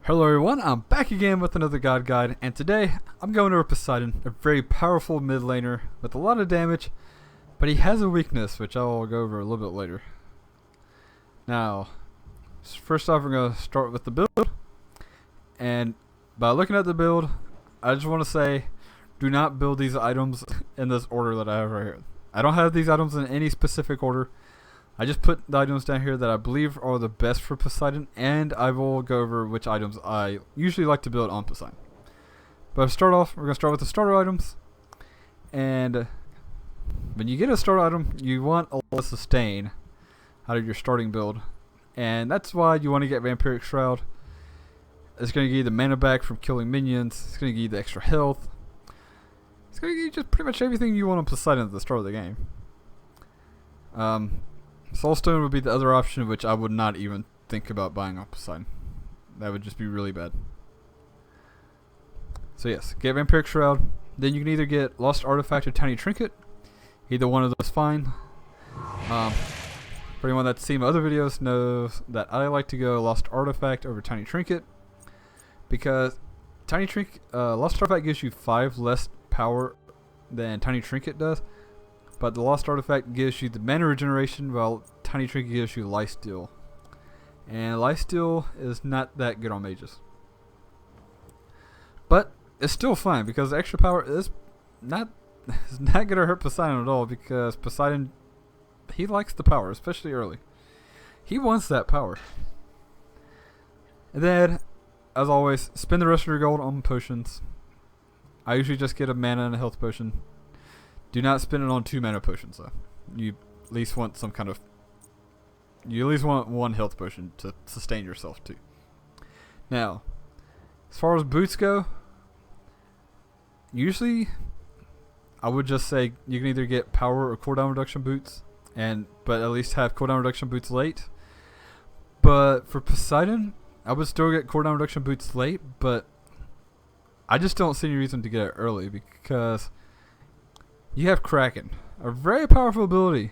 Hello everyone, I'm back again with another God Guide, and today I'm going over Poseidon, a very powerful mid laner with a lot of damage, but he has a weakness which I'll go over a little bit later. Now, first off we're going to start with the build, and by looking at the build, I just want to say, do not build these items in this order that I have right here. I don't have these items in any specific order. I just put the items down here that I believe are the best for Poseidon, and I will go over which items I usually like to build on Poseidon. But to start off, we're going to start with the starter items. And when you get a starter item, you want a lot of sustain out of your starting build. And that's why you want to get Vampiric Shroud. It's going to give you the mana back from killing minions. It's going to give you the extra health. It's going to give you just pretty much everything you want on Poseidon at the start of the game. Soulstone would be the other option, which I would not even think about buying on Poseidon. That would just be really bad. So yes, get Vampiric Shroud. Then you can either get Lost Artifact or Tiny Trinket. Either one of those fine. For anyone that's seen my other videos knows that I like to go Lost Artifact over Tiny Trinket. Because Lost Artifact gives you 5 less power than Tiny Trinket does. But the Lost Artifact gives you the mana regeneration, while Tiny Trinket gives you lifesteal. And lifesteal is not that good on mages. But it's still fine, because the extra power is not going to hurt Poseidon at all, because Poseidon, he likes the power, especially early. He wants that power. And then, as always, spend the rest of your gold on potions. I usually just get a mana and a health potion. Do not spend it on 2 mana potions though. You at least want you at least want 1 health potion to sustain yourself too. Now, as far as boots go, usually I would just say you can either get power or cooldown reduction boots, but at least have cooldown reduction boots late. But for Poseidon, I would still get cooldown reduction boots late, but I just don't see any reason to get it early, because you have Kraken, a very powerful ability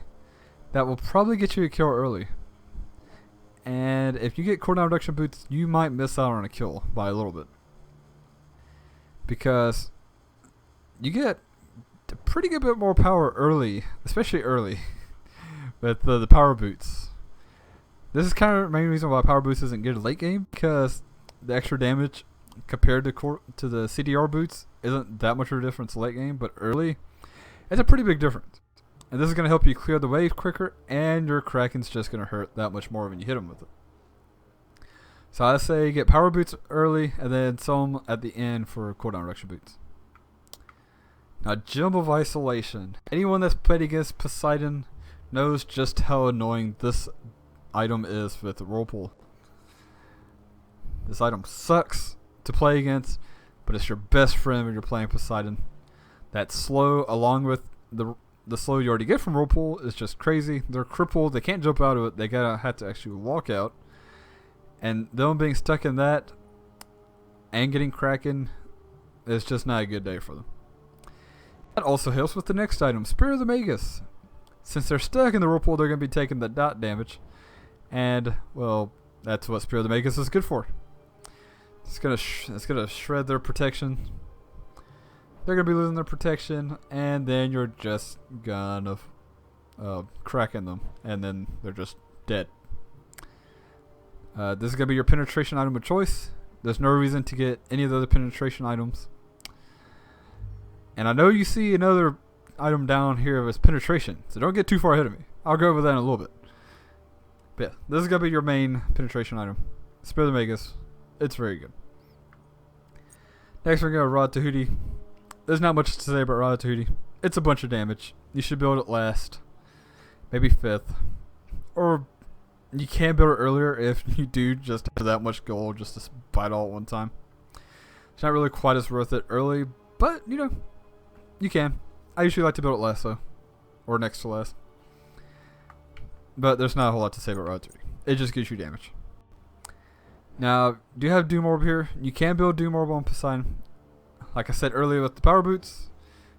that will probably get you a kill early. And if you get cooldown reduction boots, you might miss out on a kill by a little bit. Because you get a pretty good bit more power early, especially early, with the power boots. This is kind of the main reason why power boots isn't good late game, because the extra damage compared to the CDR boots isn't that much of a difference late game, but early, it's a pretty big difference. And this is going to help you clear the wave quicker, and your Kraken's just going to hurt that much more when you hit him with it. So I say get power boots early, and then some at the end for cooldown reduction boots. Now, Gem of Isolation. Anyone that's played against Poseidon knows just how annoying this item is with the Whirlpool. This item sucks to play against, but it's your best friend when you're playing Poseidon. That slow, along with the slow you already get from Whirlpool, is just crazy. They're crippled. They can't jump out of it. They have to actually walk out. And them being stuck in that and getting Kraken is just not a good day for them. That also helps with the next item, Spear of the Magus. Since they're stuck in the Whirlpool, they're going to be taking the dot damage. And, well, that's what Spear of the Magus is good for. It's going to shred their protection. They're going to be losing their protection, and then you're just going to Kraken them, and then they're just dead. This is going to be your penetration item of choice. There's no reason to get any of the other penetration items. And I know you see another item down here as penetration, so don't get too far ahead of me. I'll go over that in a little bit. But yeah, this is going to be your main penetration item. Spear the Magus. It's very good. Next we're going to Rod Tahuti. There's not much to say about Rod Tahuti. It's a bunch of damage. You should build it last. Maybe 5th. Or you can build it earlier if you do just have that much gold just to buy it all at one time. It's not really quite as worth it early, but you know, you can. I usually like to build it last though. Or next to last. But there's not a whole lot to say about Rod Tahuti. It just gives you damage. Now, do you have Doom Orb here? You can build Doom Orb on Poseidon. Like I said earlier with the power boots,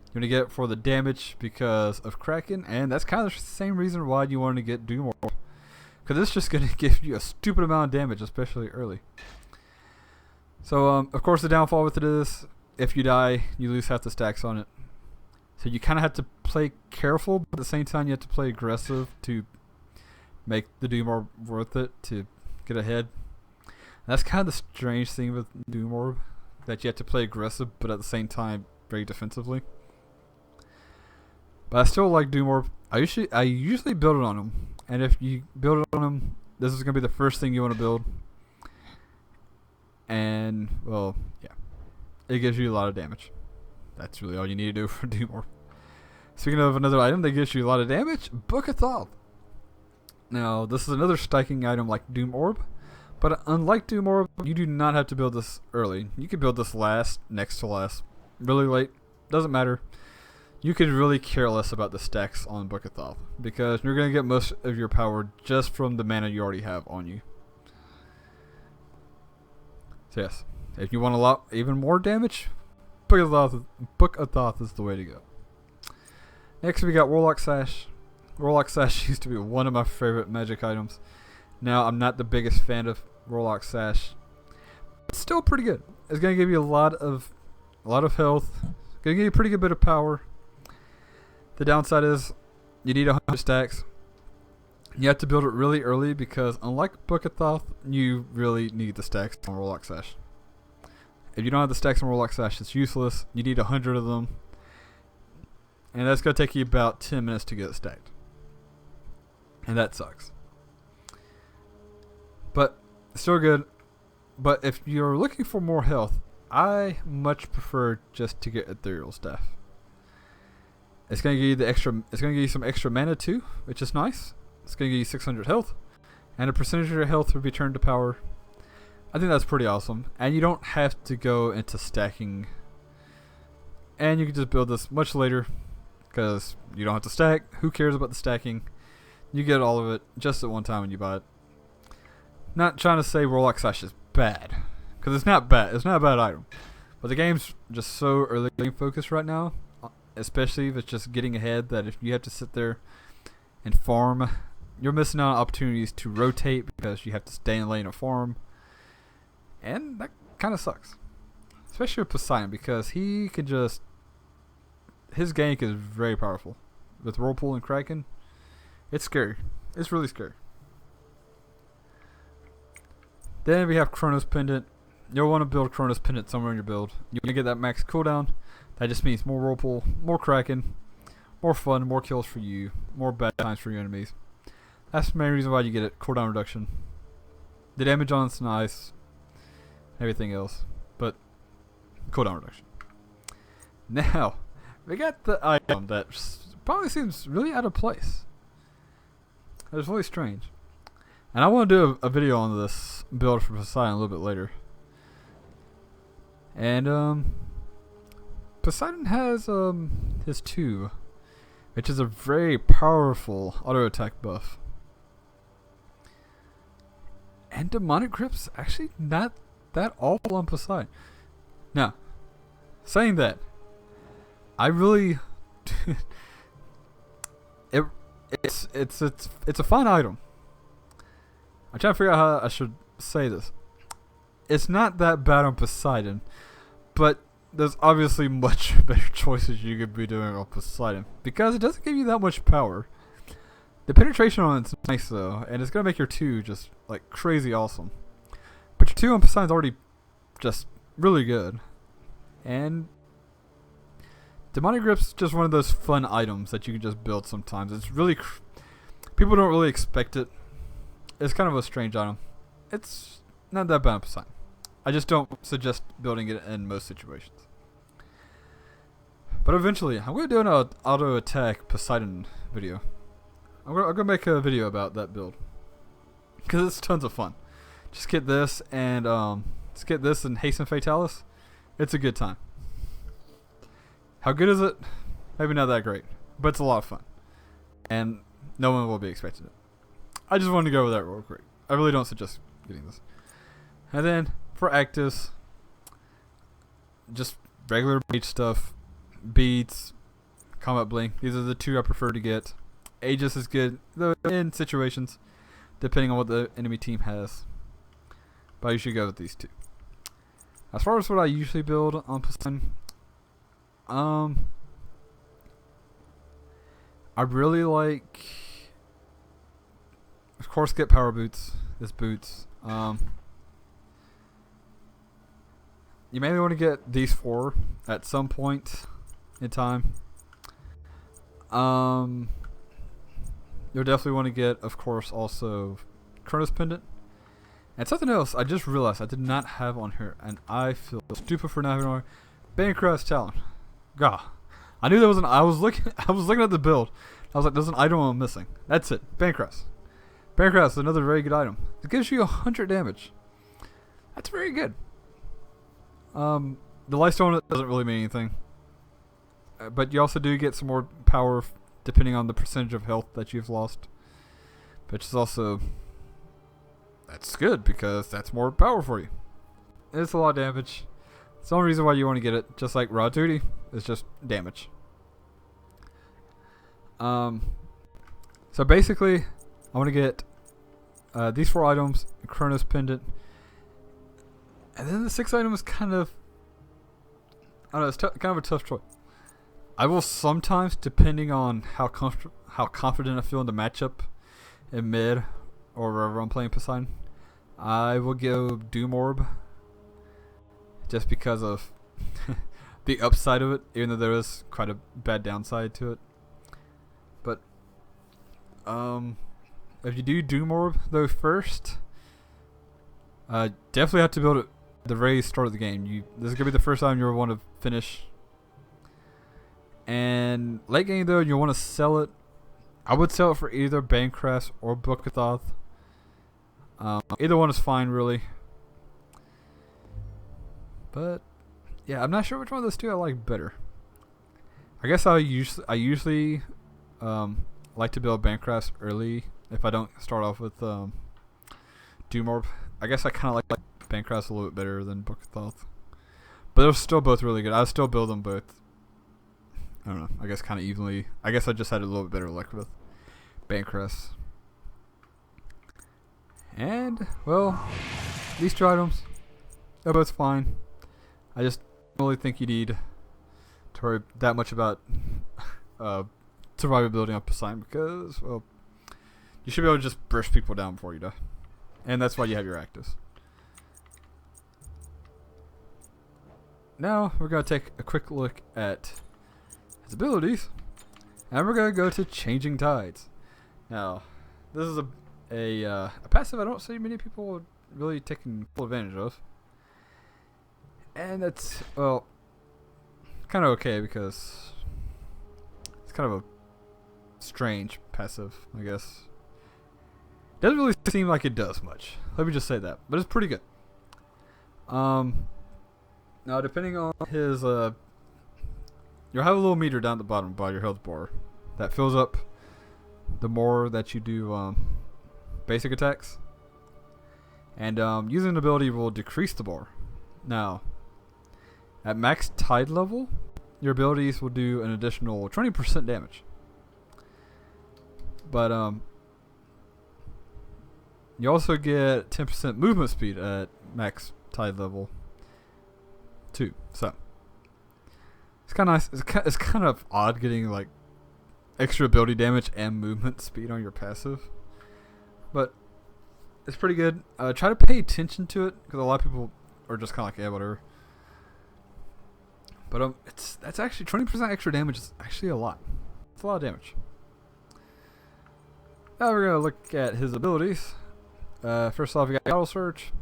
you're going to get it for the damage because of Kraken, and that's kind of the same reason why you want to get Doom Orb. Because it's just going to give you a stupid amount of damage, especially early. So of course the downfall with it is if you die, you lose half the stacks on it. So you kind of have to play careful, but at the same time you have to play aggressive to make the Doom Orb worth it to get ahead. And that's kind of the strange thing with Doom Orb, that you have to play aggressive, but at the same time very defensively. But I still like Doom Orb. I usually build it on him, and if you build it on him, this is gonna be the first thing you want to build. And well, yeah, it gives you a lot of damage. That's really all you need to do for Doom Orb. Speaking of another item that gives you a lot of damage, Book of Thoth. Now, this is another stacking item like Doom Orb, but unlike Doom Orb, you do not have to build this early. You can build this last, next to last, really late, doesn't matter. You could really care less about the stacks on Book of Thoth, because you're going to get most of your power just from the mana you already have on you. So yes, if you want a lot, even more damage, Book of Thoth is the way to go. Next we got Warlock Sash. Warlock Sash used to be one of my favorite magic items. Now I'm not the biggest fan of Warlock Sash. It's still pretty good. It's gonna give you a lot of health. It's gonna give you a pretty good bit of power. The downside is you need 100 stacks. You have to build it really early because unlike Book of Thoth, you really need the stacks on Warlock Sash. If you don't have the stacks on Warlock Sash, it's useless. You need 100 of them. And that's going to take you about 10 minutes to get it stacked. And that sucks. But still good. But if you're looking for more health, I much prefer just to get Ethereal Staff. It's going to give you it's going to give you some extra mana too, which is nice. It's going to give you 600 health, and a percentage of your health will be turned to power. I think that's pretty awesome. And you don't have to go into stacking. And you can just build this much later, because you don't have to stack. Who cares about the stacking? You get all of it just at one time when you buy it. Not trying to say Warlock Sash is bad, because it's not bad. It's not a bad item. But the game's just so early game focused right now, especially if it's just getting ahead, that if you have to sit there and farm, you're missing out on opportunities to rotate because you have to stay in lane or farm. And that kind of sucks. Especially with Poseidon, because he can just... his gank is very powerful. With Whirlpool and Kraken, it's scary. It's really scary. Then we have Chronos Pendant. You'll want to build Chronos Pendant somewhere in your build. You're going to get that max cooldown. That just means more Whirlpool, more Kraken, more fun, more kills for you, more bad times for your enemies. That's the main reason why you get it. Cooldown reduction. The damage on it's nice. Everything else. But cooldown reduction. Now, we got the item that probably seems really out of place. It's really strange. And I want to do a video on this build for Poseidon a little bit later. And Poseidon has his 2, which is a very powerful auto attack buff. And Demonic Grip's actually not that awful on Poseidon. Now, saying that, I really it's a fun item. I'm trying to figure out how I should say this. It's not that bad on Poseidon, but there's obviously much better choices you could be doing on Poseidon, because it doesn't give you that much power. The penetration on it's nice though, and it's gonna make your 2 just like crazy awesome. But your 2 on Poseidon's already just really good. And Demonic Grip's just one of those fun items that you can just build sometimes. It's really people don't really expect it. It's kind of a strange item. It's not that bad on Poseidon. I just don't suggest building it in most situations. But eventually, I'm going to do an auto attack Poseidon video. I'm going to make a video about that build, because it's tons of fun. Just get this and Hasten Fatalis. It's a good time. How good is it? Maybe not that great, but it's a lot of fun, and no one will be expecting it. I just wanted to go over that real quick. I really don't suggest getting this. And then for actives, just regular mage stuff, beads, combat blink. These are the 2 I prefer to get. Aegis is good though in situations, depending on what the enemy team has. But you should go with these 2. As far as what I usually build on Poseidon, I really like, of course, get power boots. This boots. You mainly want to get these 4 at some point in time. You'll definitely want to get, of course, also Kronos Pendant. And something else I just realized I did not have on here, and I feel stupid for not having on here. Bancroft's Talon. God, I knew there was an. I was looking at the build. I was like, "There's an item I'm missing." That's it. Bancroft. Bancroft is another very good item. It gives you 100 damage. That's very good. The Lightstone doesn't really mean anything, but you also do get some more power depending on the percentage of health that you've lost, which is also. That's good because that's more power for you. It's a lot of damage. It's the only reason why you want to get it, just like Raw Duty, is just damage. So basically, I want to get these 4 items, Kronos Pendant, and then the 6th item is kind of, I don't know, it's kind of a tough choice. I will sometimes, depending on how confident I feel in the matchup in mid or wherever I'm playing Poseidon, I will go Doom Orb just because of the upside of it, even though there is quite a bad downside to it. But if you do Doom Orb though first, definitely have to build it at the very start of the game. This is gonna be the first time you'll want to finish. And late game though, you'll want to sell it. I would sell it for either Bancroft or Book of Thoth. Either one is fine, really. But yeah, I'm not sure which one of those 2 I like better. I guess I usually like to build Bancroft early if I don't start off with Doom Orb. I guess I kind of like Bancroft a little bit better than Book of Thoth, but they're still both really good. I still build them both. I don't know. I guess kind of evenly. I guess I just had a little bit better luck with Bancroft. And, well, these 2 items, they're both fine. I just don't really think you need to worry that much about survivability on Poseidon because, well, you should be able to just burst people down before you die. And that's why you have your actives. Now, we're going to take a quick look at his abilities. And we're going to go to Changing Tides. Now, this is a passive I don't see many people really taking full advantage of. And that's, well, kind of okay because it's kind of a strange passive, I guess. Doesn't really seem like it does much. Let me just say that. But it's pretty good. Now, depending on his, you'll have a little meter down at the bottom by your health bar that fills up the more that you do basic attacks. And using an ability will decrease the bar. Now, at max tide level, your abilities will do an additional 20% damage. But you also get 10% movement speed at max tide level too. So it's kind of nice. It's kind of odd getting like extra ability damage and movement speed on your passive, but it's pretty good. Try to pay attention to it because a lot of people are just kind of like, yeah, whatever. But that's actually 20% extra damage is actually a lot. It's a lot of damage. Now we're gonna look at his abilities. First off, you got Tidal Surge.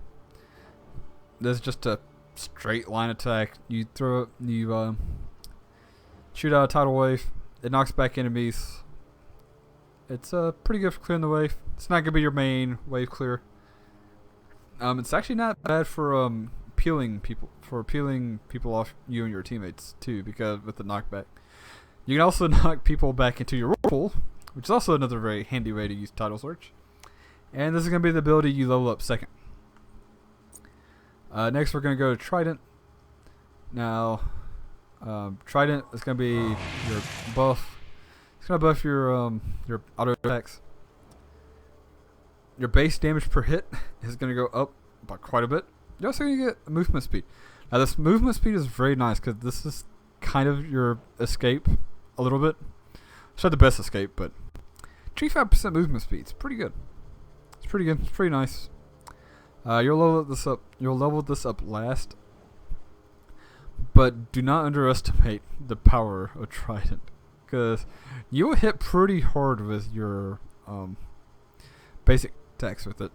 This is just a straight line attack. You throw it, you shoot out a tidal wave. It knocks back enemies. It's pretty good for clearing the wave. It's not gonna be your main wave clear. It's actually not bad for peeling people off you and your teammates too, because with the knockback, you can also knock people back into your whirlpool, which is also another very handy way to use Tidal Surge. And this is gonna be the ability you level up second. Next, we're gonna go to Trident. Now, Trident is gonna be your buff. It's gonna buff your auto attacks. Your base damage per hit is gonna go up by quite a bit. You're also gonna get movement speed. This movement speed is very nice because this is kind of your escape a little bit. It's not the best escape, but 25% movement speed. It's pretty good. It's pretty good. It's pretty nice. You'll level this up. You'll level this up last, but do not underestimate the power of Trident, because you will hit pretty hard with your basic attacks with it.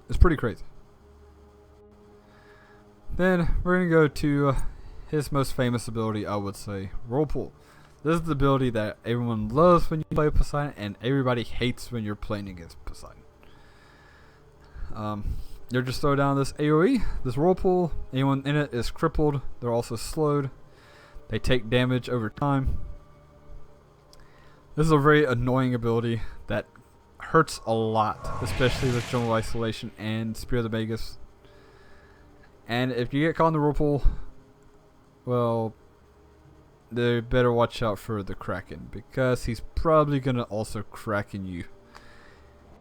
It's pretty crazy. Then we're gonna go to his most famous ability, I would say, Whirlpool. This is the ability that everyone loves when you play Poseidon, and everybody hates when you're playing against Poseidon. You'll just throw down this AoE, this Whirlpool. Anyone in it is crippled. They're also slowed. They take damage over time. This is a very annoying ability that hurts a lot, especially with Jungle Isolation and Spear of the Magus. And if you get caught in the Whirlpool, well, they better watch out for the Kraken, because he's probably going to also Kraken you.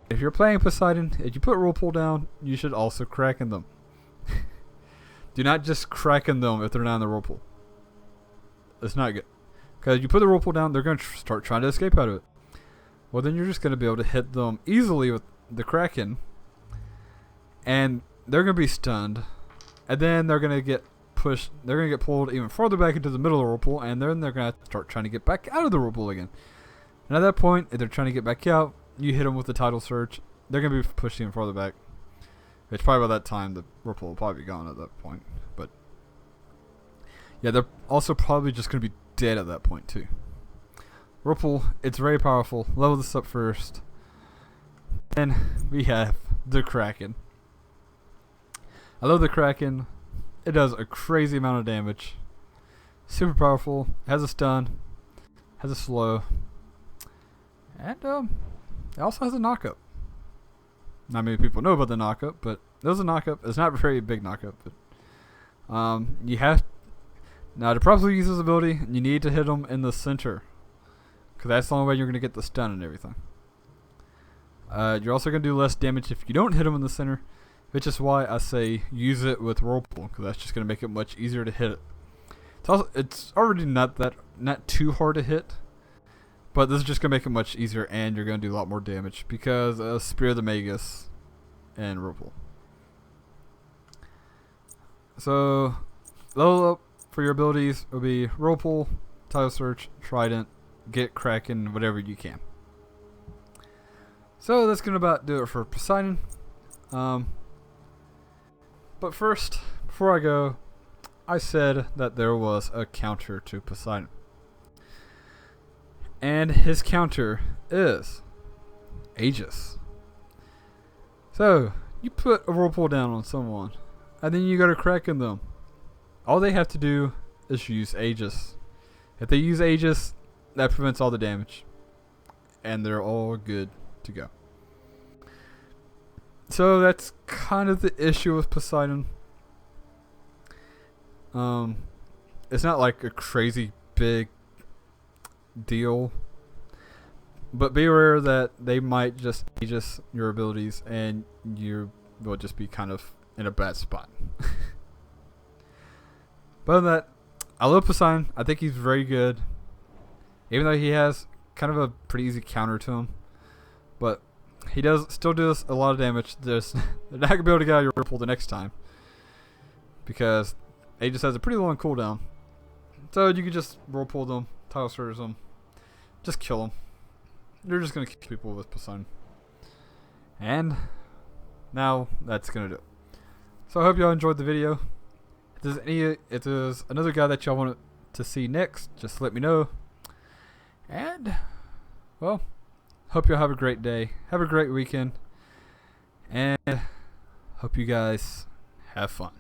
If you're playing Poseidon, if you put Whirlpool down, you should also Kraken them. Do not just Kraken them if they're not in the Whirlpool. It's not good. Because you put the Whirlpool down, they're going to start trying to escape out of it. Well, then you're just going to be able to hit them easily with the Kraken. And they're going to be stunned. And then they're going to get pushed. They're going to get pulled even farther back into the middle of the Whirlpool. And then they're going to start trying to get back out of the Whirlpool again. And at that point, if they're trying to get back out, you hit them with the Tidal Surge. They're going to be pushed even farther back. It's probably by that time the Whirlpool will probably be gone at that point. But yeah, they're also probably just going to be dead at that point too. Whirlpool, it's very powerful. Level this up first. Then we have the Kraken. I love the Kraken. It does a crazy amount of damage. Super powerful. Has a stun. Has a slow. And it also has a knockup. Not many people know about the knockup, but there's a knockup. It's not a very big knockup, but you have now to properly use this ability, you need to hit them in the center, because that's the only way you're going to get the stun and everything. You're also going to do less damage if you don't hit them in the center, which is why I say use it with Whirlpool, because that's just going to make it much easier to hit it. It's already not too hard to hit. But this is just going to make it much easier, and you're going to do a lot more damage because of Spear of the Magus and Whirlpool. So, level up for your abilities will be Whirlpool, Tidal Surge, Trident, get Kraken, whatever you can. So, that's going to about do it for Poseidon. But first, before I go, I said that there was a counter to Poseidon. And his counter is Aegis. So, you put a Whirlpool down on someone, and then you go to Kraken them. All they have to do is use Aegis. If they use Aegis, that prevents all the damage. And they're all good to go. So, that's kind of the issue with Poseidon. It's not like a crazy big deal, but be aware that they might just Aegis your abilities and you will just be kind of in a bad spot. But other than that, I love Poseidon. I think he's very good, even though he has kind of a pretty easy counter to him, but he still does a lot of damage. They're not gonna be able to get out of your Whirlpool the next time, because Aegis has a pretty long cooldown. So you can just Whirlpool them, Tidal Surge them, just kill them. You're just going to kill people with Poseidon. And now that's going to do it. So I hope y'all enjoyed the video. If there's another guy that y'all want to see next, just let me know. And, well, hope y'all have a great day. Have a great weekend. And hope you guys have fun.